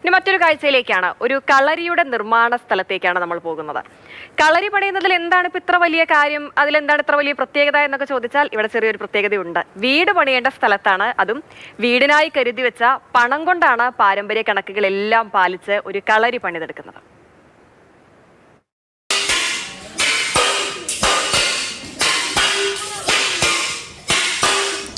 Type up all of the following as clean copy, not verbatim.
ഇനി മറ്റൊരു കാഴ്ചയിലേക്കാണ്. ഒരു കളരിയുടെ നിർമ്മാണ സ്ഥലത്തേക്കാണ് നമ്മൾ പോകുന്നത്. കളരി പണിയുന്നതിൽ എന്താണ് ഇപ്പൊ ഇത്ര വലിയ കാര്യം, അതിലെന്താണ് ഇത്ര വലിയ പ്രത്യേകത എന്നൊക്കെ ചോദിച്ചാൽ ഇവിടെ ചെറിയൊരു പ്രത്യേകതയുണ്ട്. വീട് പണിയേണ്ട സ്ഥലത്താണ്, അതും വീടിനായി കരുതി വെച്ച പണം കൊണ്ടാണ് പാരമ്പര്യ കണക്കുകളെല്ലാം പാലിച്ച് ഒരു കളരി പണിതെടുക്കുന്നത്.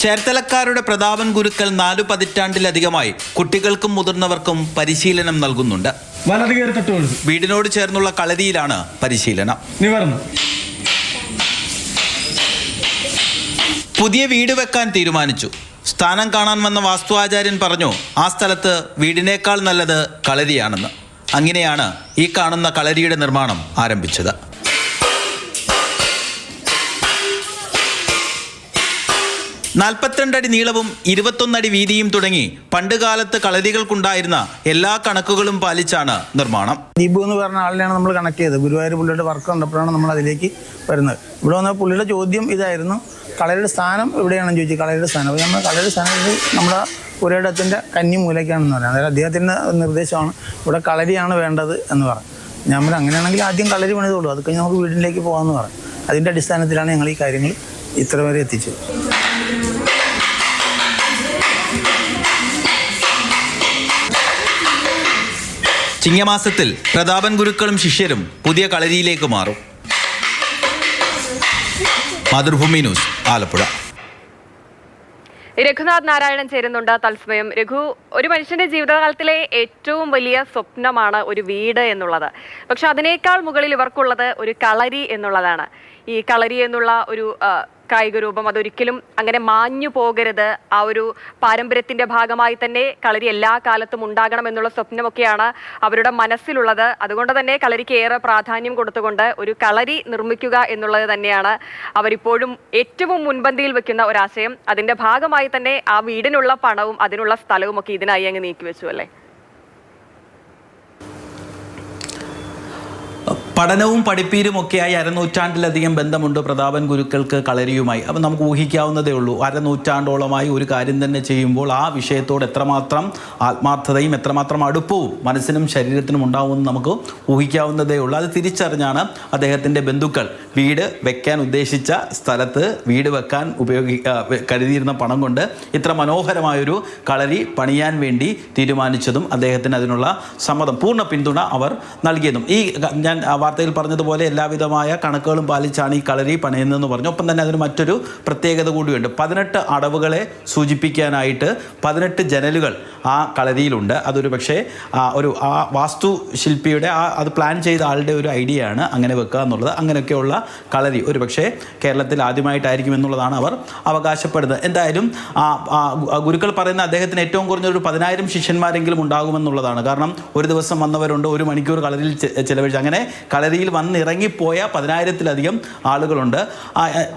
ചേർത്തലക്കാരുടെ പ്രതാപൻ ഗുരുക്കൾ 4 പതിറ്റാണ്ടിലധികമായി കുട്ടികൾക്കും മുതിർന്നവർക്കും പരിശീലനം നൽകുന്നുണ്ട്. വീടിനോട് ചേർന്നുള്ള കളരിയിലാണ് പരിശീലനം. പുതിയ വീട് വെക്കാൻ തീരുമാനിച്ചു. സ്ഥാനം കാണാൻ വന്ന വാസ്തു ആചാര്യൻ പറഞ്ഞു ആ സ്ഥലത്ത് വീടിനേക്കാൾ നല്ലത് കളരിയാണെന്ന്. അങ്ങനെയാണ് ഈ കാണുന്ന കളരിയുടെ നിർമ്മാണം ആരംഭിച്ചത്. 42 അടി നീളവും 21 അടി വീതിയും തുടങ്ങി പണ്ടുകാലത്ത് കളരികൾക്കുണ്ടായിരുന്ന എല്ലാ കണക്കുകളും പാലിച്ചാണ് നിർമ്മാണം. ദീപു എന്ന് പറഞ്ഞ ആളിനെയാണ് നമ്മൾ കണക്ട് ചെയ്തത്. ഗുരുവായൂർ പുള്ളിയുടെ വർക്ക് കണ്ടപ്പോഴാണ് നമ്മൾ അതിലേക്ക് വരുന്നത്. ഇവിടെ വന്ന പുള്ളിയുടെ ചോദ്യം ഇതായിരുന്നു, കളരിയുടെ സ്ഥാനം എവിടെയാണെന്ന് ചോദിച്ചു. കളരിയുടെ സ്ഥാനം അപ്പോൾ നമ്മൾ കളരിയുടെ സ്ഥാനം നമ്മുടെ പുരയിടത്തിൻ്റെ കന്നിമൂലയ്ക്കാണെന്ന് പറയാം. അതായത് അദ്ദേഹത്തിൻ്റെ നിർദ്ദേശമാണ് ഇവിടെ കളരിയാണ് വേണ്ടത് എന്ന് പറഞ്ഞു. നമ്മൾ അങ്ങനെയാണെങ്കിൽ ആദ്യം കളരി പണിതോളൂ, അത് കഴിഞ്ഞ് നമുക്ക് വീടിലേക്ക് പോകാമെന്ന് പറഞ്ഞു. അതിൻ്റെ അടിസ്ഥാനത്തിലാണ് ഞങ്ങൾ ഈ കാര്യങ്ങൾ ഇത്ര വരെ എത്തിച്ചത്. ചിങ്ങമാസത്തിൽ പ്രതാപൻ ഗുരുക്കളും ശിഷ്യരും പുതിയ കളരിയിലേക്ക് മാറും. മാതൃഭൂമി ന്യൂസ്, ആലപ്പുഴ. രഘുനാഥ് നാരായണൻ ചേരുന്നുണ്ട് തത്സമയം. രഘു, ഒരു മനുഷ്യന്റെ ജീവിതകാലത്തിലെ ഏറ്റവും വലിയ സ്വപ്നമാണ് ഒരു വീട് എന്നുള്ളത്. പക്ഷെ അതിനേക്കാൾ മുകളിൽ ഇവർക്കുള്ളത് ഒരു കളരി എന്നുള്ളതാണ്. ഈ കളരി എന്നുള്ള ഒരു കായിക രൂപം അതൊരിക്കലും അങ്ങനെ മാഞ്ഞു പോകരുത്. ആ ഒരു പാരമ്പര്യത്തിന്റെ ഭാഗമായി തന്നെ കളരി എല്ലാ കാലത്തും ഉണ്ടാകണം എന്നുള്ള സ്വപ്നമൊക്കെയാണ് അവരുടെ മനസ്സിലുള്ളത്. അതുകൊണ്ട് തന്നെ കളരിക്ക് ഏറെ പ്രാധാന്യം കൊടുത്തുകൊണ്ട് ഒരു കളരി നിർമ്മിക്കുക എന്നുള്ളത് തന്നെയാണ് അവരിപ്പോഴും ഏറ്റവും മുൻപന്തിയിൽ വെക്കുന്ന ഒരാശയം. അതിന്റെ ഭാഗമായി തന്നെ ആ വീടിനുള്ള പണവും അതിനുള്ള സ്ഥലവും ഒക്കെ ഇതിനായി അങ്ങ് നീക്കിവെച്ചു അല്ലേ? പഠനവും പഠിപ്പീരും ഒക്കെയായി അരനൂറ്റാണ്ടിലധികം ബന്ധമുണ്ട് പ്രതാപൻ ഗുരുക്കൾക്ക് കളരിയുമായി. അപ്പം നമുക്ക് ഊഹിക്കാവുന്നതേ ഉള്ളൂ, അരനൂറ്റാണ്ടോളമായി ഒരു കാര്യം തന്നെ ചെയ്യുമ്പോൾ ആ വിഷയത്തോട് എത്രമാത്രം ആത്മാർത്ഥതയും എത്രമാത്രം അടുപ്പവും മനസ്സിനും ശരീരത്തിനും ഉണ്ടാവുമെന്ന് നമുക്ക് ഊഹിക്കാവുന്നതേ ഉള്ളൂ. അത് തിരിച്ചറിഞ്ഞാണ് അദ്ദേഹത്തിൻ്റെ ബന്ധുക്കൾ വീട് വെക്കാൻ ഉദ്ദേശിച്ച സ്ഥലത്ത് വീട് വെക്കാൻ കരുതിയിരുന്ന പണം കൊണ്ട് ഇത്ര മനോഹരമായൊരു കളരി പണിയാൻ വേണ്ടി തീരുമാനിച്ചതും അദ്ദേഹത്തിന് അതിനുള്ള സമ്മതം, പൂർണ്ണ പിന്തുണ അവർ നൽകിയതും. ഈ ഞാൻ വാർത്തയിൽ പറഞ്ഞതുപോലെ എല്ലാവിധമായ കണക്കുകളും പാലിച്ചാണ് ഈ കളരി പണിയുന്നതെന്ന് പറഞ്ഞു. ഒപ്പം തന്നെ അതിന് മറ്റൊരു പ്രത്യേകത കൂടിയുണ്ട്. 18 അടവുകളെ സൂചിപ്പിക്കാനായിട്ട് 18 ജനലുകൾ ആ കളരിയിലുണ്ട്. അതൊരു പക്ഷേ ആ വാസ്തു ശില്പിയുടെ അത് പ്ലാൻ ചെയ്ത ആളുടെ ഒരു ഐഡിയ ആണ് അങ്ങനെ വെക്കുക എന്നുള്ളത്. അങ്ങനെയൊക്കെയുള്ള കളരി ഒരു പക്ഷേ കേരളത്തിൽ ആദ്യമായിട്ടായിരിക്കും എന്നുള്ളതാണ് അവർ അവകാശപ്പെടുന്നത്. എന്തായാലും ഗുരുക്കൾ പറയുന്ന അദ്ദേഹത്തിന് ഏറ്റവും കുറഞ്ഞൊരു 10,000 ശിഷ്യന്മാരെങ്കിലും ഉണ്ടാകുമെന്നുള്ളതാണ്. കാരണം ഒരു ദിവസം വന്നവരുണ്ട്, 1 മണിക്കൂർ കളരിയിൽ ചിലവഴിച്ച്, അങ്ങനെ കളരിയിൽ വന്നിറങ്ങിപ്പോയ 10,000-ലധികം ആളുകളുണ്ട്.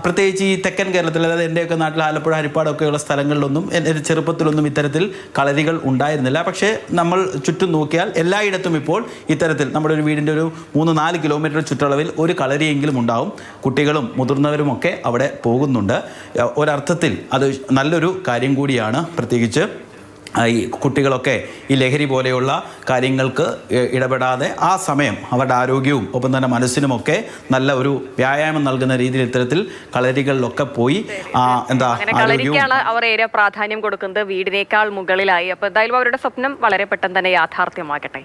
പ്രത്യേകിച്ച് ഈ തെക്കൻ കേരളത്തിൽ, അതായത് എൻ്റെയൊക്കെ നാട്ടിൽ ആലപ്പുഴ, ഹരിപ്പാടൊക്കെയുള്ള സ്ഥലങ്ങളിലൊന്നും എൻ്റെ ചെറുപ്പത്തിലൊന്നും ഇത്തരത്തിൽ കളരികൾ ഉണ്ടായിരുന്നില്ല. പക്ഷേ നമ്മൾ ചുറ്റും നോക്കിയാൽ എല്ലായിടത്തും ഇപ്പോൾ ഇത്തരത്തിൽ നമ്മുടെ ഒരു വീടിൻ്റെ ഒരു 3-4 കിലോമീറ്റർ ചുറ്റളവിൽ ഒരു കളരിയെങ്കിലും ഉണ്ടാവും. കുട്ടികളും മുതിർന്നവരുമൊക്കെ അവിടെ പോകുന്നുണ്ട്. ഒരർത്ഥത്തിൽ അത് നല്ലൊരു കാര്യം കൂടിയാണ്. പ്രത്യേകിച്ച് ഈ കുട്ടികളൊക്കെ ഈ ലഹരി പോലെയുള്ള കാര്യങ്ങൾക്ക് ഇടപെടാതെ ആ സമയം അവരുടെ ആരോഗ്യവും ഒപ്പം തന്നെ മനസ്സിനുമൊക്കെ നല്ല ഒരു വ്യായാമം നൽകുന്ന രീതിയിൽ ഇത്തരത്തിൽ കളരികളിലൊക്കെ പോയി കളരിക്കാണ് അവർ ഏറെ പ്രാധാന്യം കൊടുക്കുന്നത് വീടിനേക്കാൾ മുകളിലായി. അപ്പോൾ എന്തായാലും അവരുടെ സ്വപ്നം വളരെ പെട്ടെന്ന് തന്നെ യാഥാർത്ഥ്യമാകട്ടെ.